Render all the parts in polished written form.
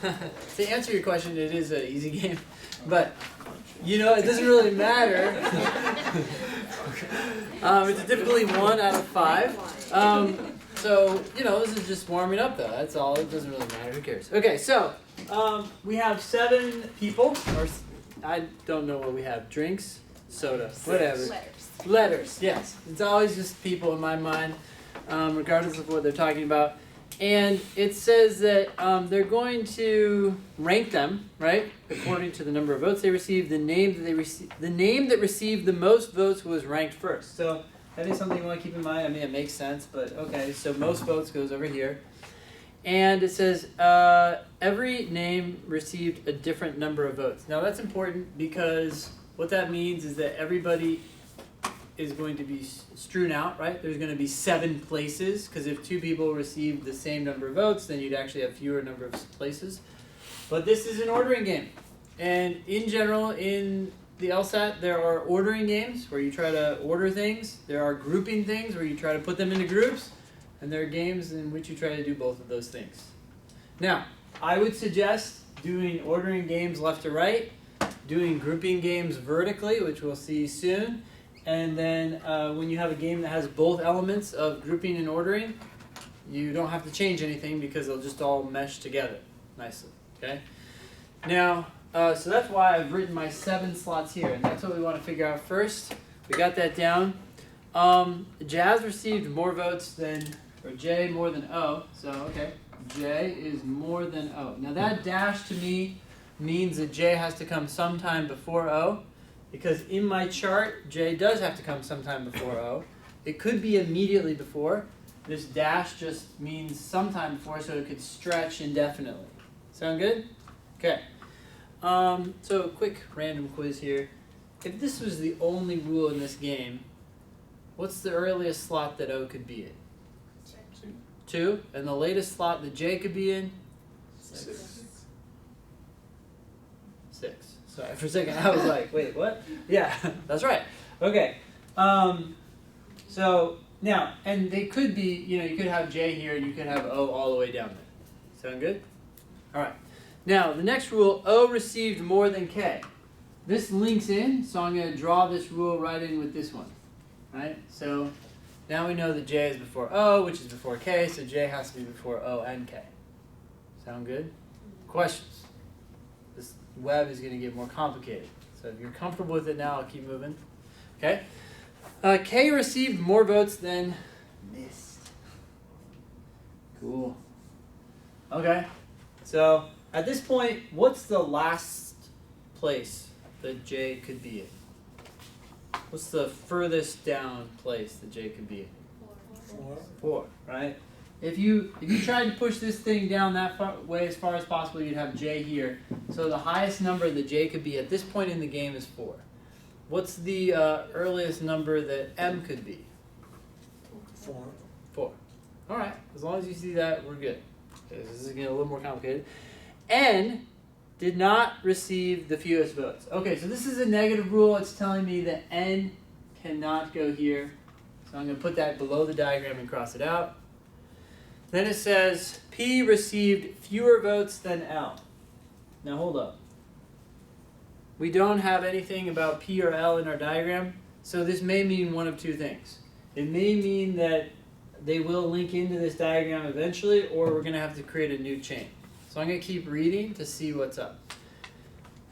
To answer your question, it is an easy game, but you know, it doesn't really matter. It's a difficulty 1 out of 5. So, you know, this is just warming up though. That's all. It doesn't really matter. Who cares? Okay, so we have 7 people, or I don't know what we have. Drinks, soda, whatever. Letters, yes. It's always just people in my mind, regardless of what they're talking about. And it says that they're going to rank them, right, according to the number of votes they received. The name that received the most votes was ranked first. So that is something you want to keep in mind. I mean, it makes sense, but okay. So most votes goes over here, and it says every name received a different number of votes. Now that's important because what that means is that everybody is going to be strewn out, right? There's going to be 7 places, because if 2 people received the same number of votes, then you'd actually have fewer number of places. But this is an ordering game. And in general, in the LSAT, there are ordering games where you try to order things. There are grouping things where you try to put them into groups. And there are games in which you try to do both of those things. Now, I would suggest doing ordering games left to right, doing grouping games vertically, which we'll see soon. And then when you have a game that has both elements of grouping and ordering, you don't have to change anything because they'll just all mesh together nicely, okay? Now, so that's why I've written my 7 slots here, and that's what we want to figure out first. We got that down. Jazz received more votes than, or J more than O, so okay, J is more than O. Now that dash to me means that J has to come sometime before O. Because in my chart, J does have to come sometime before O. It could be immediately before. This dash just means sometime before, so it could stretch indefinitely. Sound good? Okay. So a quick random quiz here. If this was the only rule in this game, what's the earliest slot that O could be in? 2. And the latest slot that J could be in? 6. Sorry, for a second I was like, wait, what? Yeah, that's right. Okay. So now, and they could be, you know, you could have J here and you could have O all the way down there. Sound good? All right. Now, the next rule, O received more than K. This links in, so I'm going to draw this rule right in with this one. Right? So now we know that J is before O, which is before K, so J has to be before O and K. Sound good? Questions? This web is going to get more complicated. So if you're comfortable with it now, I'll keep moving. Okay? K received more votes than missed. Cool. Okay. So at this point, what's the last place that J could be in? What's the furthest down place that J could be in? 4, right? If you tried to push this thing down that way as far as possible, you'd have J here. So the highest number that J could be at this point in the game is 4. What's the earliest number that M could be? 4. All right. As long as you see that, we're good. Okay, this is getting a little more complicated. N did not receive the fewest votes. Okay, so this is a negative rule. It's telling me that N cannot go here. So I'm going to put that below the diagram and cross it out. Then it says P received fewer votes than L. Now hold up. We don't have anything about P or L in our diagram, so this may mean one of 2 things. It may mean that they will link into this diagram eventually, or we're going to have to create a new chain. So I'm going to keep reading to see what's up.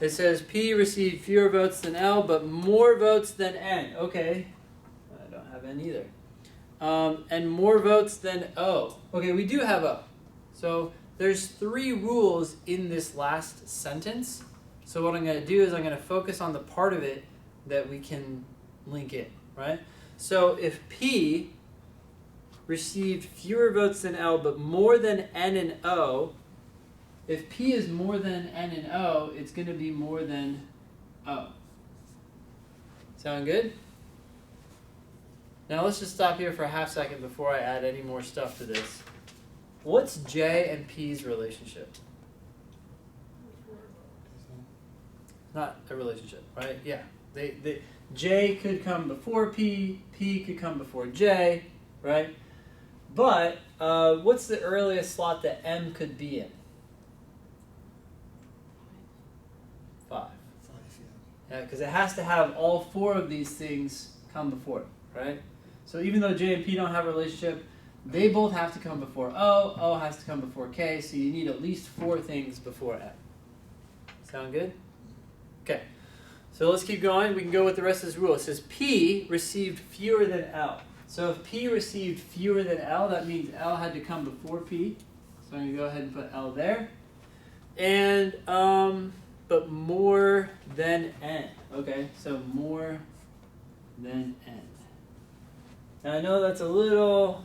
It says P received fewer votes than L, but more votes than N. Okay, I don't have N either. And more votes than O. Okay, we do have O. So there's 3 rules in this last sentence. So what I'm going to do is I'm going to focus on the part of it that we can link in, right? So if P received fewer votes than L, but more than N and O, if P is more than N and O, it's going to be more than O. Sound good? Now let's just stop here for a half second before I add any more stuff to this. What's J and P's relationship? Not a relationship, right? Yeah. J could come before P, P could come before J, right? But what's the earliest slot that M could be in? Because it has to have all 4 of these things come before it, right? So even though J and P don't have a relationship, they both have to come before O. O has to come before K. So you need at least 4 things before M. Sound good? Okay. So let's keep going. We can go with the rest of this rule. It says P received fewer than L. So if P received fewer than L, that means L had to come before P. So I'm going to go ahead and put L there. And, but more than N. Okay, so more than N. Now I know that's a little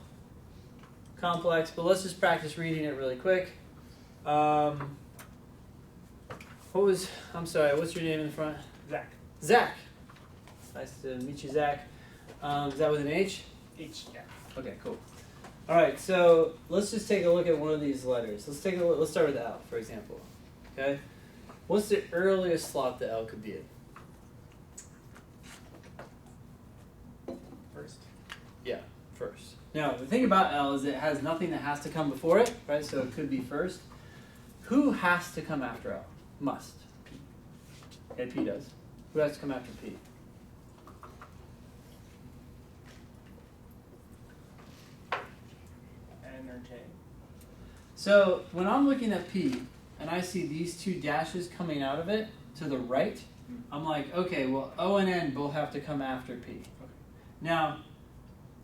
complex, but let's just practice reading it really quick. I'm sorry, what's your name in the front? Zach. Zach. Nice to meet you, Zach. Is that with an H? H, yeah. Okay, cool. All right, so let's just take a look at one of these letters. Let's take a look. Let's start with L, for example. Okay, what's the earliest slot that L could be in? First. Yeah, first. Now the thing about L is it has nothing that has to come before it, right? So it could be first. Who has to come after L? Must. P. Okay, P does. Who has to come after P? N or J. So when I'm looking at P and I see these 2 dashes coming out of it to the right, I'm like, okay, well O and N both have to come after P. Okay. Now,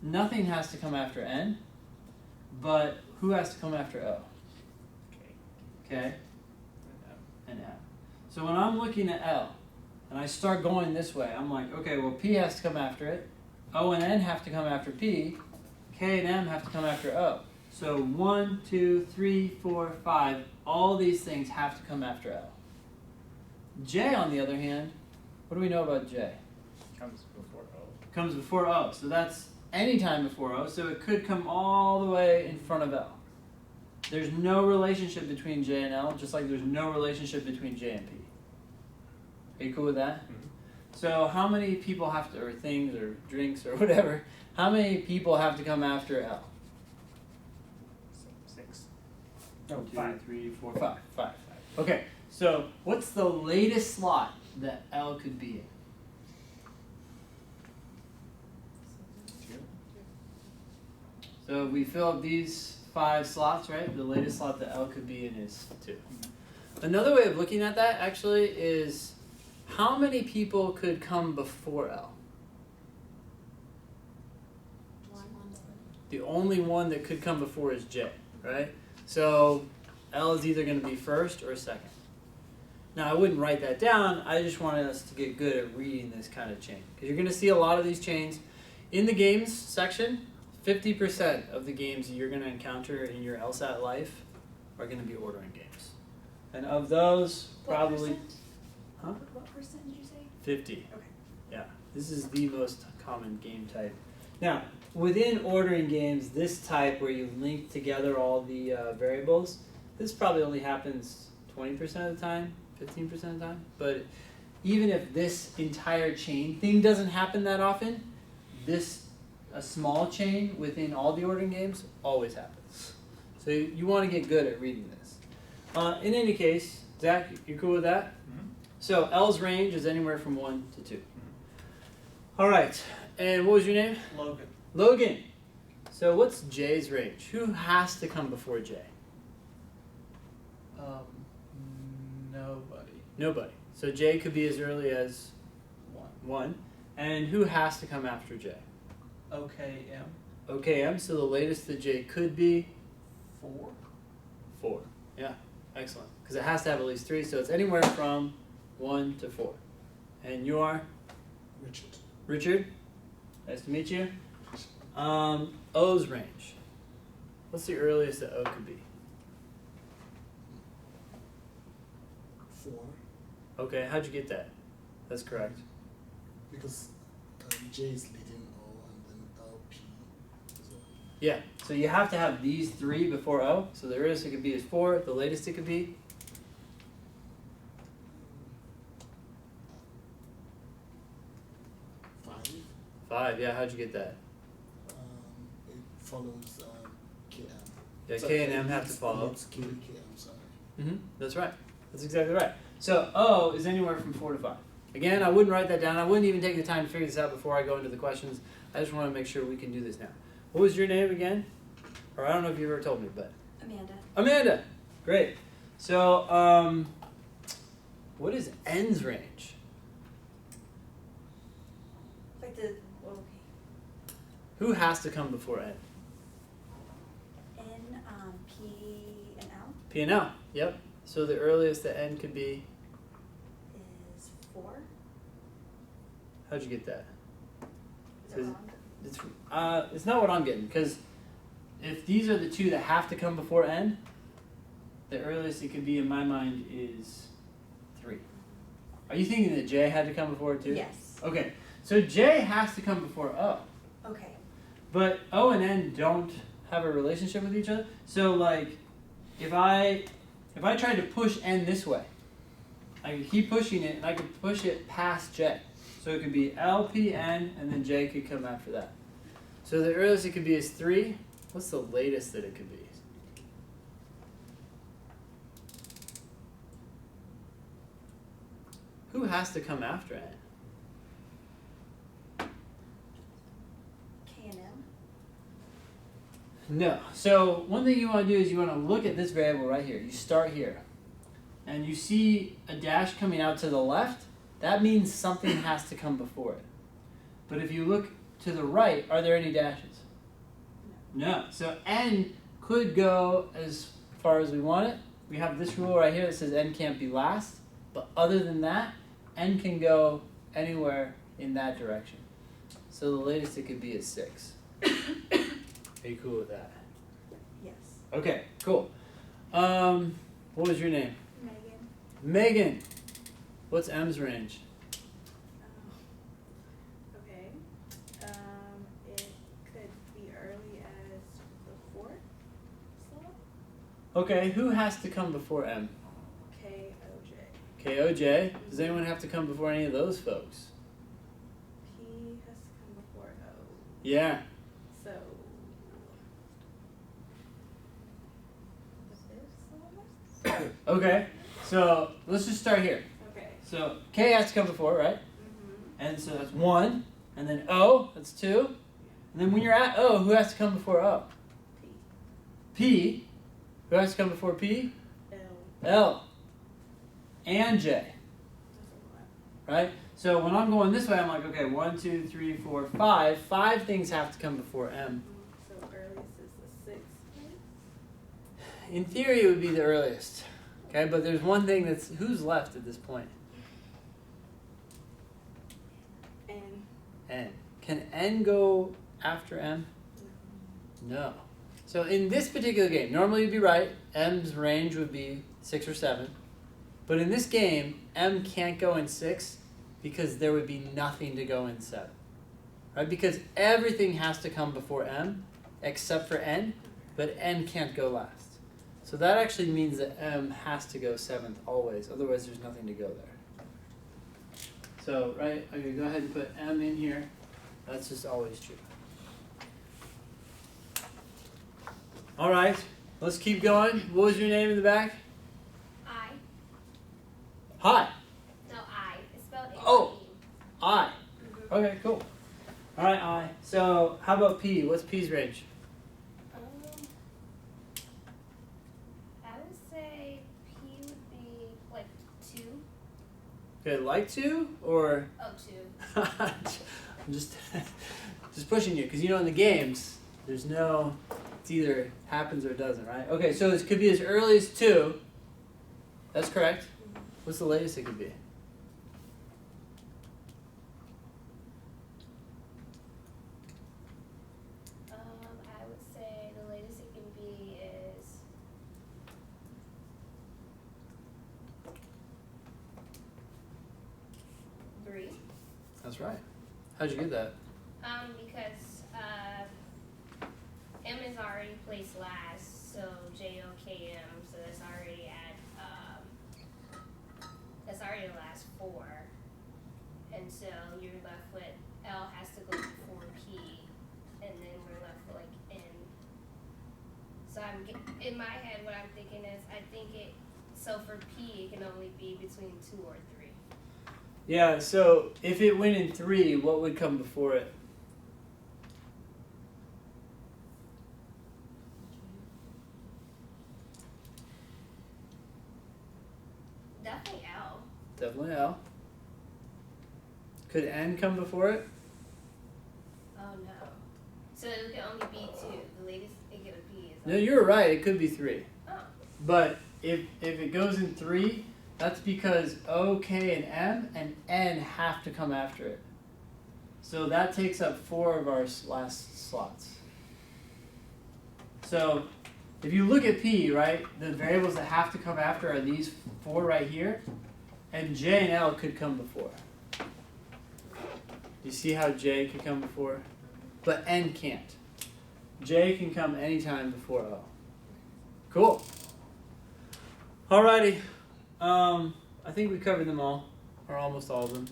nothing has to come after N, but who has to come after O? K. Okay, and M. So when I'm looking at L and I start going this way, I'm like, okay, well P has to come after it, O and N have to come after P, K and M have to come after O. So 1, 2, 3, 4, 5, all these things have to come after L. J, on the other hand, what do we know about J? Comes before O. Comes before O, so that's any time before O, so it could come all the way in front of L. There's no relationship between J and L, just like there's no relationship between J and P. Are you cool with that? Mm-hmm. So how many people have to, or things, or drinks, or whatever, how many people have to come after L? 6. No, No, 2, 5. 3, 4, 5. 5. Okay, so what's the latest slot that L could be in? 2. So we fill up these 5 slots, right? The latest slot that L could be in is 2. Another way of looking at that actually is how many people could come before L? The only one that could come before is J, right? So L is either going to be first or second. Now I wouldn't write that down, I just wanted us to get good at reading this kind of chain. Because you're going to see a lot of these chains. In the games section, 50% of the games that you're going to encounter in your LSAT life are going to be ordering games. And of those, probably... What percent? Huh? What percent did you say? 50. Okay. Yeah, this is the most common game type. Now, within ordering games, this type where you link together all the variables, this probably only happens 20% of the time, 15% of the time. But even if this entire chain thing doesn't happen that often, a small chain within all the ordering games always happens. So you want to get good at reading this. In any case, Zach, you cool with that? Mm-hmm. So L's range is anywhere from 1 to 2. Mm-hmm. All right, and what was your name? Logan. Logan. So what's J's range? Who has to come before J? Nobody. Nobody. So J could be as early as 1. And who has to come after J? OKM. OKM, so the latest that J could be 4. 4. Yeah, excellent. Because it has to have at least 3, so it's anywhere from 1 to 4. And you are? Richard. Richard. Nice to meet you. O's range. What's the earliest that O could be? 4. Okay, how'd you get that? That's correct. Because J is leading O and then LP as well. Yeah, so you have to have these 3 before O. So the earliest it could be is 4. The latest it could be? 5. 5, yeah, how'd you get that? It follows KM. Yeah, So K and M have to it's- follow. It's KM, sorry. That's right. That's exactly right. So O is anywhere from 4 to 5. Again, I wouldn't write that down. I wouldn't even take the time to figure this out before I go into the questions. I just want to make sure we can do this now. What was your name again? Or I don't know if you ever told me, but Amanda. Amanda. Great. So, what is n's range? Like the, okay. Who has to come before n? N, P, and L P and L. Yep. So the earliest that n could be. is 4. How'd you get that? Is it Is- wrong? It's not what I'm getting, because if these are the two that have to come before n, the earliest it could be in my mind is 3. Are you thinking that j had to come before it too? Yes. Okay, so j has to come before o, Okay. but o and n don't have a relationship with each other. So like, if I tried to push n this way, I could keep pushing it, and I could push it past j. So it could be L, P, N, and then j could come after that. So the earliest it could be is 3. What's the latest that it could be? Who has to come after n? K and M. No. So one thing you want to do is you want to look at this variable right here. You start here. And you see a dash coming out to the left. That means something has to come before it. But if you look to the right, are there any dashes? No. So n could go as far as we want it. We have this rule right here that says n can't be last. But other than that, n can go anywhere in that direction. So the latest it could be is 6. Are you cool with that? Yes. Okay, cool. What was your name? Megan. Megan. What's m's range? Okay. It could be early as the 4th slot. Okay, who has to come before m? KOJ. KOJ. Does anyone have to come before any of those folks? P has to come before O. Yeah. So the 5th slot? Okay, so let's just start here. Okay. So K has to come before, right? Mm-hmm. And so that's 1. And then O, that's 2. And then when you're at O, who has to come before O? P. P. Who has to come before P? L. L. And J. That's a lot. Right? So when I'm going this way, I'm like, okay, 1, 2, 3, 4, 5. 5 things have to come before M. So earliest is the 6th. In theory, it would be the earliest. Okay, but there's one thing that's, who's left at this point? And N. Can N go after M? No. So in this particular game, normally you'd be right. M's range would be 6 or 7. But in this game, M can't go in 6 because there would be nothing to go in 7. Right? Because everything has to come before M except for N, but N can't go last. So that actually means that M has to go 7th always, otherwise there's nothing to go there. So, right, okay, go ahead and put M in here. That's just always true. All right, let's keep going. What was your name in the back? I. Hi. No, I. It's spelled A. Oh. I. Okay, cool. All right, I. So, how about P? What's P's range? I would say P would be like 2. Okay, like 2 or? Oh, 2. I'm just pushing you because you know in the games there's no, it's either happens or it doesn't, right? Okay, so it could be as early as 2. That's correct. What's the latest it could be? I would say the latest it can be is three. That's right. How'd you get that? Because M is already placed last, so JOKM, so that's already at that's already the last 4. And so you're left with L has to go before P, and then we're left with like N. So in my head, what I'm thinking is, I think it. So for P, it can only be between 2 or 3. Yeah, so if it went in 3, what would come before it? Definitely L. Definitely L. Could N come before it? Oh no. So it can only be 2. The latest it could be is. No, you're right. It could be 3. Oh. But if it goes in 3, that's because O, K, and M and N have to come after it. So that takes up 4 of our last slots. So if you look at P, right, the variables that have to come after are these 4 right here, and J and L could come before. You see how J could come before? But N can't. J can come anytime before O. Cool. Alrighty. I think we covered them all, or almost all of them.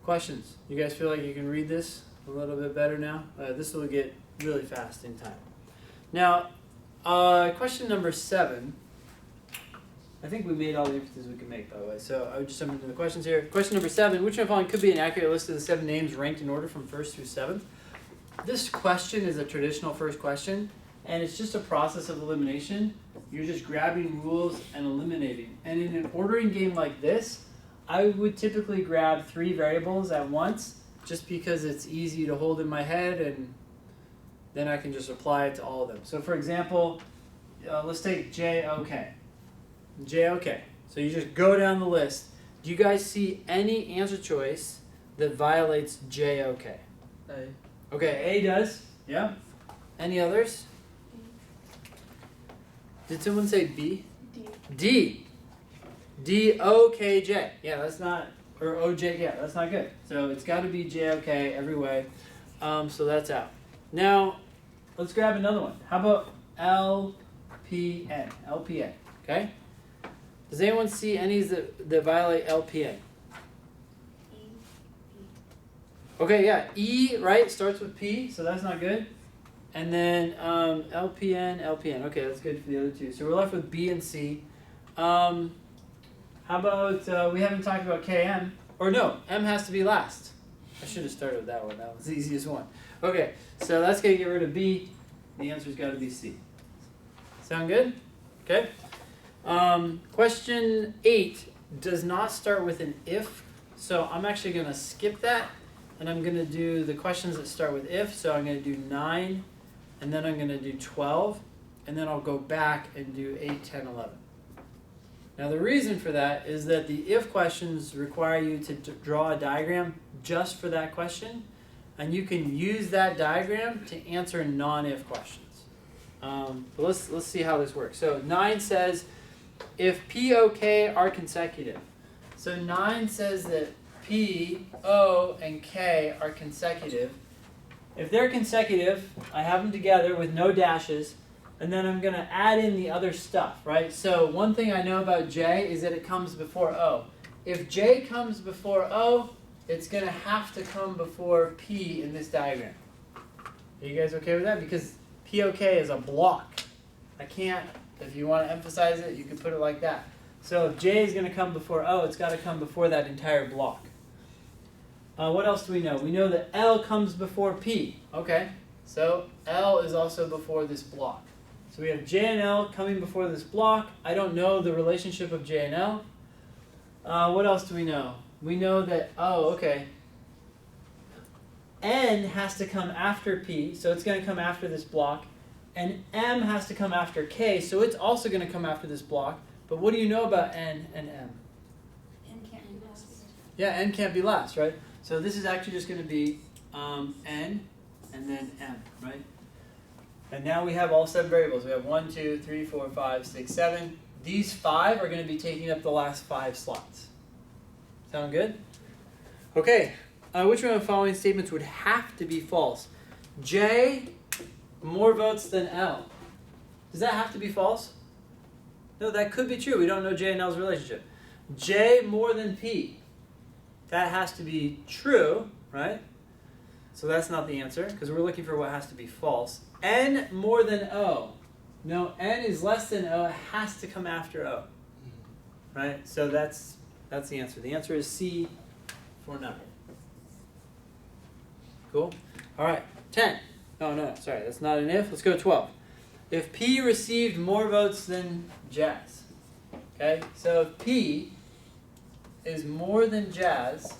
Questions? You guys feel like you can read this a little bit better now? This will get really fast in time. Now, question number 7. I think we made all the inferences we can make, by the way. So I would just jump into the questions here. Question number 7. Which one of the following could be an accurate list of the 7 names ranked in order from 1st through 7th? This question is a traditional first question, and it's just a process of elimination. You're just grabbing rules and eliminating. And in an ordering game like this, I would typically grab 3 variables at once, just because it's easy to hold in my head, and then I can just apply it to all of them. So for example, let's take JOK. JOK. So you just go down the list. Do you guys see any answer choice that violates JOK? A. Okay, A does. Yeah. Any others? Did someone say B? D. D. D-O-K-J. Yeah, that's not, or O-J, yeah, that's not good. So it's got to be J-O-K every way. So that's out. Now, let's grab another one. How about L-P-N? LPN, okay? Does anyone see any that violate LPN? E. Okay, yeah, E, right, starts with P, so that's not good. And then LPN, LPN. Okay, that's good for the other 2. So we're left with B and C. How about, we haven't talked about KM. Or no, M has to be last. I should have started with that one. That was the easiest one. Okay, so that's going to get rid of B. The answer's got to be C. Sound good? Okay. Question 8 does not start with an if. So I'm actually going to skip that. And I'm going to do the questions that start with if. So I'm going to do 9. And then I'm going to do 12. And then I'll go back and do 8, 10, 11. Now the reason for that is that the if questions require you to draw a diagram just for that question, and you can use that diagram to answer non-if questions. But let's see how this works. So 9 says if P, O, K are consecutive. So 9 says that P, O, and K are consecutive. If they're consecutive, I have them together with no dashes. And then I'm going to add in the other stuff, right? So one thing I know about J is that it comes before O. If J comes before O, it's going to have to come before P in this diagram. Are you guys okay with that? Because POK is a block. I can't, if you want to emphasize it, you can put it like that. So if J is going to come before O, it's got to come before that entire block. What else do we know? We know that L comes before P. Okay, so L is also before this block. So we have J and L coming before this block. I don't know the relationship of J and L. What else do we know? We know that, N has to come after P, so it's going to come after this block. And M has to come after K, so it's also going to come after this block. But what do you know about N and M? N can't be last. Yeah, N can't be last, right? So this is actually just going to be N and then M, right? And now we have all 7 variables. We have 1, 2, 3, 4, 5, 6, 7. These 5 are going to be taking up the last 5 slots. Sound good? Okay. Which one of the following statements would have to be false? J, more votes than L. Does that have to be false? No, that could be true. We don't know J and L's relationship. J more than P. That has to be true, right? So that's not the answer, because we're looking for what has to be false. N more than O. No, N is less than O. It has to come after O. Right? So that's That's the answer. The answer is C for 9. Cool? All right, 10. Oh, no, sorry, that's not an if. Let's go 12. If P received more votes than Jazz, okay? So if P is more than Jazz,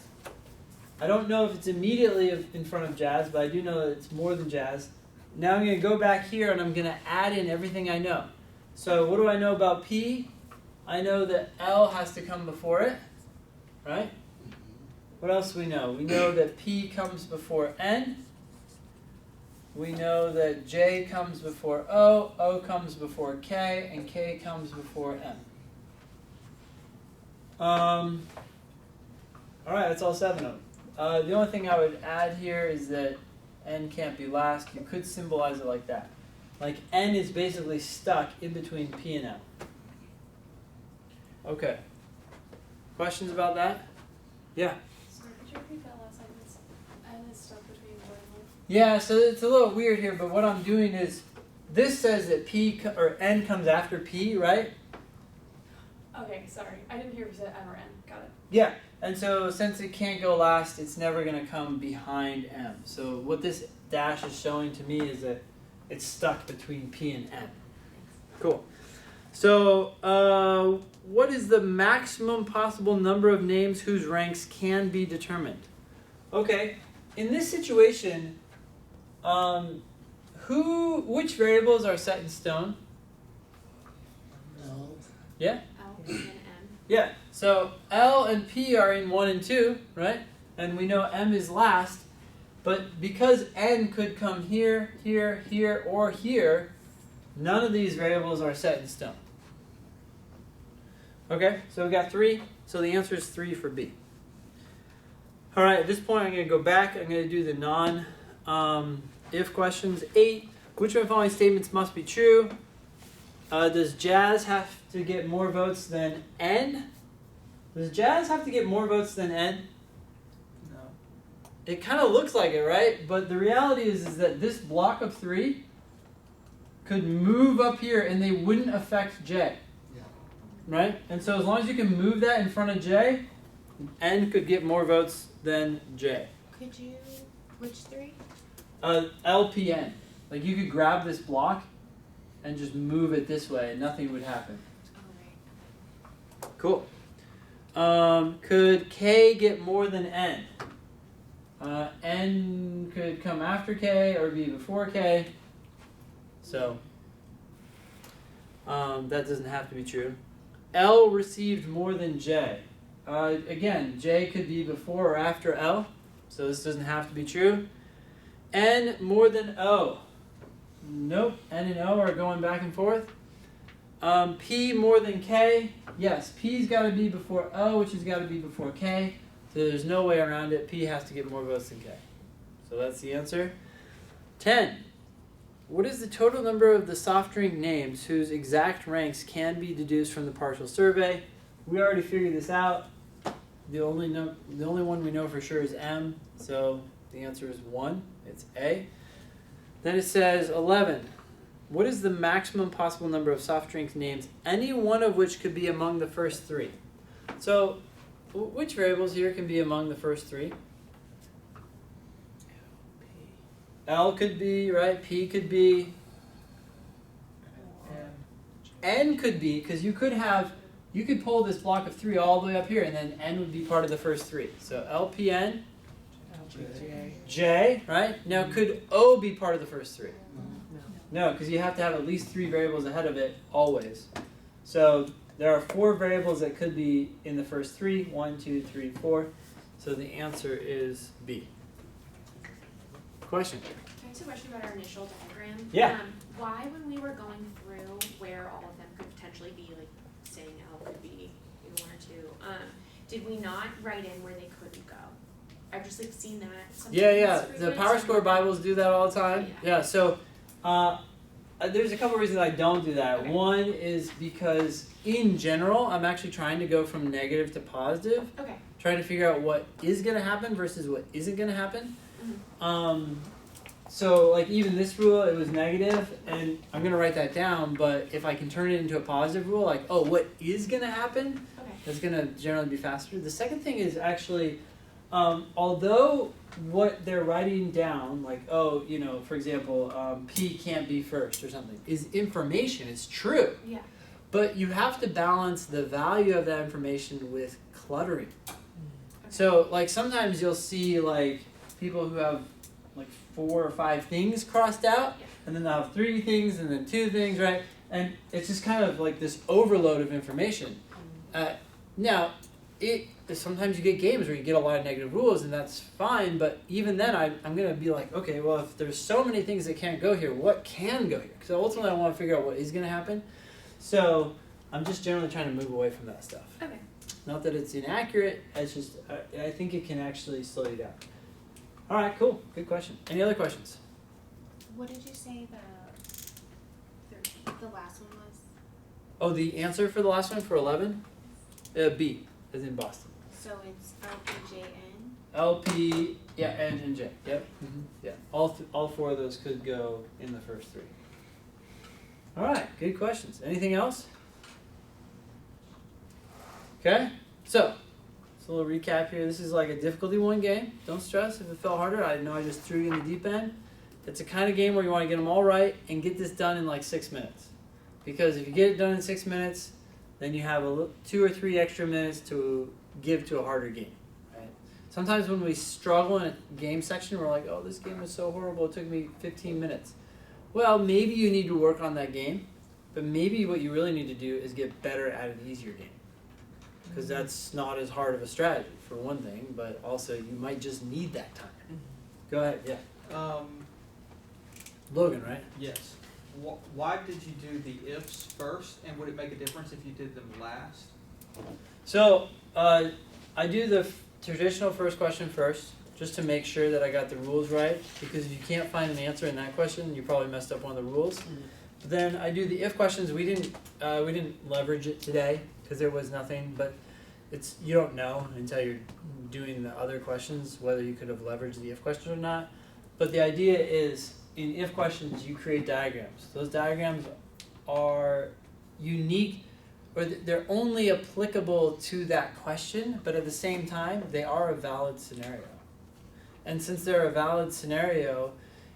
I don't know if it's immediately in front of Jazz, but I do know that it's more than Jazz. Now I'm going to go back here and I'm going to add in everything I know. So what do I know about P? I know that L has to come before it, right? What else do we know? We know that P comes before N. We know that J comes before O, O comes before K, and K comes before M. All right, that's all 7 of them. The only thing I would add here is that N can't be last. You could symbolize it like that. Like N is basically stuck in between P and M. Okay. Questions about that? Yeah. Sorry, could you repeat that last sentence? And it's stuck between what and what? Yeah, so it's a little weird here, but what I'm doing is, this says that or N comes after P, right? Okay, sorry. I didn't hear if you said M or N. Got it. Yeah, and so since it can't go last, it's never going to come behind M. So what this dash is showing to me is that it's stuck between P and M. Cool. So what is the maximum possible number of names whose ranks can be determined? Okay, in this situation, which variables are set in stone? L. Yeah? L and M. Yeah, so L and P are in 1 and 2, right? And we know M is last, but because N could come here, here, here, or here, none of these variables are set in stone. Okay, so we got 3, so the answer is 3 for B. All right, at this point I'm going to go back, I'm going to do the non-if questions. 8, which of the following statements must be true? Does Jazz have to get more votes than N? Does Jazz have to get more votes than N? No. It kind of looks like it, right? But the reality is that this block of 3 could move up here and they wouldn't affect J. Yeah. Right? And so as long as you can move that in front of J, N could get more votes than J. Could you, which 3? LPN. Like you could grab this block and just move it this way and nothing would happen. Alright. Cool. Could K get more than N? N could come after K or be before K. So that doesn't have to be true. L received more than J. Again, J could be before or after L, so this doesn't have to be true. N more than O. Nope, N and O are going back and forth. P more than K. Yes, P's got to be before O, which has got to be before K. So there's no way around it. P has to get more votes than K. So that's the answer. 10. What is the total number of the soft drink names whose exact ranks can be deduced from the partial survey? We already figured this out. The only one we know for sure is M. So the answer is 1. It's A. Then it says 11. What is the maximum possible number of soft drink names, any one of which could be among the first 3? So, which variables here can be among the first 3? L could be, right? P could be. N could be, because you could pull this block of 3 all the way up here, and then N would be part of the first 3. So LPN. J, right? Now, could O be part of the first 3? No, because you have to have at least 3 variables ahead of it always. So there are 4 variables that could be in the first 3. 1, 2, 3, 4. So the answer is B. Question? Can I ask a question about our initial diagram? Yeah. Why, when we were going through where all of them could potentially be, like saying L could be in 1 or 2, did we not write in where they couldn't go? I've just like seen that sometimes. Yeah. for The this, Power and Score I'm like, Bibles do that all the time. Yeah. So there's a couple reasons I don't do that. Okay. One is because in general, I'm actually trying to go from negative to positive. so like even this rule, it was negative, and I'm gonna write that down. But if I can turn it into a positive rule, like oh, what is gonna happen? Okay. That's gonna generally be faster. The second thing is actually, although what they're writing down, like oh, you know, for example, P can't be first or something, is information. It's true. Yeah. But you have to balance the value of that information with cluttering. So like sometimes you'll see like people who have like 4 or 5 things crossed out, Yeah. and then they'll have 3 things and then 2 things, right? And it's just kind of like this overload of information. Now, sometimes you get games where you get a lot of negative rules, and that's fine. But even then, I'm gonna be like, okay, well, if there's so many things that can't go here, what can go here? Because ultimately, I want to figure out what is gonna happen. So I'm just generally trying to move away from that stuff. Okay. Not that it's inaccurate. It's just I think it can actually slow you down. All right, cool, good question. Any other questions? What did you say the last one was? Oh, the answer for the last one for 11, B, as in Boston. So it's LPJN. LP, yeah, N and J. Yep. Yeah. All 4 of those could go in the first 3. All right. Good questions. Anything else? Okay. So, just a little recap here. This is like a difficulty 1 game. Don't stress if it fell harder. I know I just threw you in the deep end. It's a kind of game where you want to get them all right and get this done in like 6 minutes. Because if you get it done in 6 minutes, then you have 2 or 3 extra minutes to give to a harder game. Sometimes when we struggle in a game section, we're like, oh, this game was so horrible, it took me 15 minutes. Well, maybe you need to work on that game, but maybe what you really need to do is get better at an easier game. Because that's not as hard of a strategy, for one thing, but also you might just need that time. Go ahead, yeah. Logan, right? Yes. Why did you do the ifs first, and would it make a difference if you did them last? So, I do the traditional first question first, just to make sure that I got the rules right, because if you can't find an answer in that question, you probably messed up one of the rules. But then I do the if questions. We didn't leverage it today because there was nothing, but you don't know until you're doing the other questions whether you could have leveraged the if question or not. But the idea is in if questions you create diagrams. Those diagrams are unique, or they're only applicable to that question, but at the same time, they are a valid scenario. And since they're a valid scenario,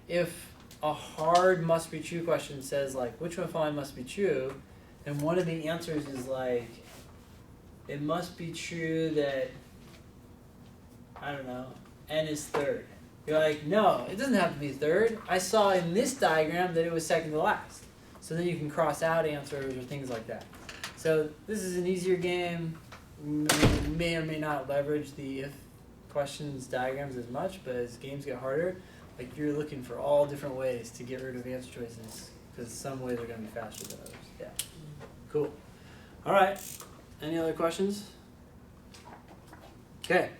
if a hard must-be-true question says, like, which one following must be true, and one of the answers is like, it must be true that, I don't know, n is third. You're like, no, it doesn't have to be third. I saw in this diagram that it was second to last. So then you can cross out answers or things like that. So this is an easier game. May or may not leverage the if questions diagrams as much, but as games get harder, like you're looking for all different ways to get rid of answer choices, because some ways are going to be faster than others. Yeah. Cool. All right. Any other questions? Okay.